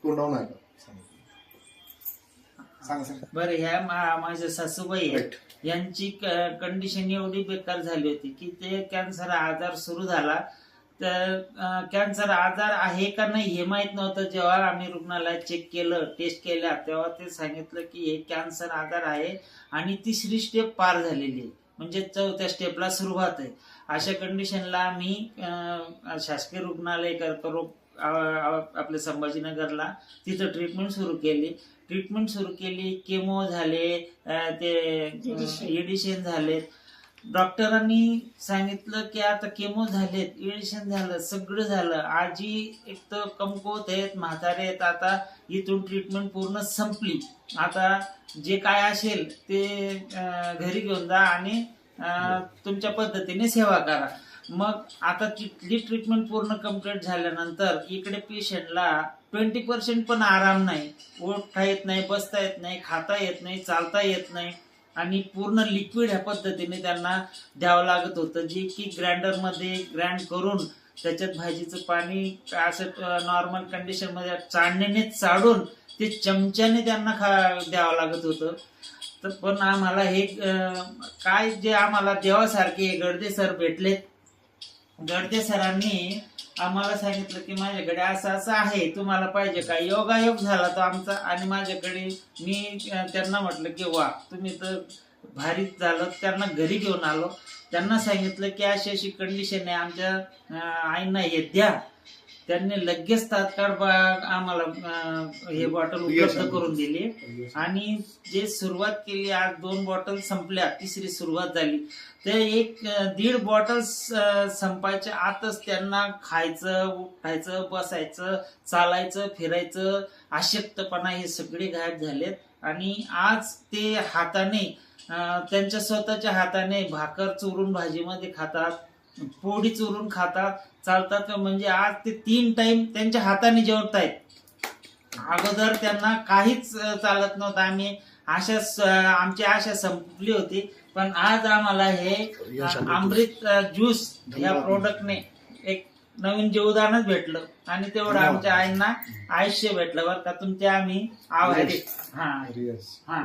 तोंडावर नाही सांगा. बरं, ह्या माझ्या सासूबाई आहेत, यांची कंडिशन एवढी बेकार झाली होती की ते कॅन्सर आजार सुरू झाला. तर कॅन्सर आजार आहे का नाही हे माहित नव्हतं. जेव्हा आम्ही रुग्णालयात चेक केलं, टेस्ट केल्या, तेव्हा ते सांगितलं की हे कॅन्सर आजार आहे आणि 3री स्टेप पार झालेली आहे, म्हणजे 4थ्या स्टेपला सुरुवात आहे. अशा कंडिशनला आम्ही शासकीय रुग्णालय कर्करोग आपल्या संभाजीनगरला तिथं ट्रीटमेंट सुरू केली. केमो झाले, ते एडिशन झालेत. डॉक्टरांनी सांगितलं की आता केमो झालेत, एडिशन झालं, सगळं झालं. आजी एक तर कमकुवत आहेत, म्हातारे आहेत. आता इथून ट्रीटमेंट पूर्ण संपली. आता जे काय असेल ते घरी घेऊन जा आणि तुमच्या पद्धतीने सेवा करा. मग आता तिथली ट्रीटमेंट पूर्ण कम्प्लीट झाल्यानंतर इकडे पेशंटला 20% पण आराम नाही. उठता येत नाही, बसता येत नाही, खाता येत नाही, चालता येत नाही आणि पूर्ण लिक्विड ह्या पद्धतीने त्यांना द्यावं लागत होतं, जे की ग्राइंडरमध्ये ग्राइंड करून त्याच्यात भाजीचं पाणी असं नॉर्मल कंडिशन मध्ये चाळणीने चाळून ते चमच्याने त्यांना द्यावं लागत होतं. तर पण आम्हाला हे काय जे आम्हाला देवासारखे गडदे सर भेटले. गडदे सरांनी आम्हाला सांगितलं की माझ्याकडे असं आहे, तुम्हाला पाहिजे का? योगायोग झाला तो आमचा. आणि माझ्याकडे मी त्यांना म्हटलं की वा, तुम्ही तर भारीच झालं. त्यांना घरी घेऊन आलो. त्यांना सांगितलं की अशी अशी कंडिशन आहे, आमच्या आईंना हे द्या. त्यांनी लगेच तात्काळ आम्हाला हे बॉटल उपलब्ध करून दिली आणि जे सुरुवात केली, आज 2 बॉटल संपल्या, 3री सुरुवात झाली. ते 1-1.5 बॉटल संपायच्या आतच त्यांना खायचं, उठायचं, बसायचं, चालायचं, फिरायचं, अशक्तपणा हे सगळे गायब झालेत. आणि आज ते हाताने, त्यांच्या स्वतःच्या हाताने भाकर चुरून भाजीमध्ये खातात, पोळी चुरून खातात, चालतात. म्हणजे आज ते 3 टाइम त्यांच्या हाताने जेवतायत. अगोदर त्यांना काहीच चालत नव्हतं. आमची आशा संपली होती. पण आज आम्हाला हे अमृत ज्यूस या प्रोडक्टने एक नवीन जीवदानच भेटलं आणि तेवढं आमच्या आईंना आयुष्य भेटलं. बरं का, तुमचे आम्ही आभारी. हा.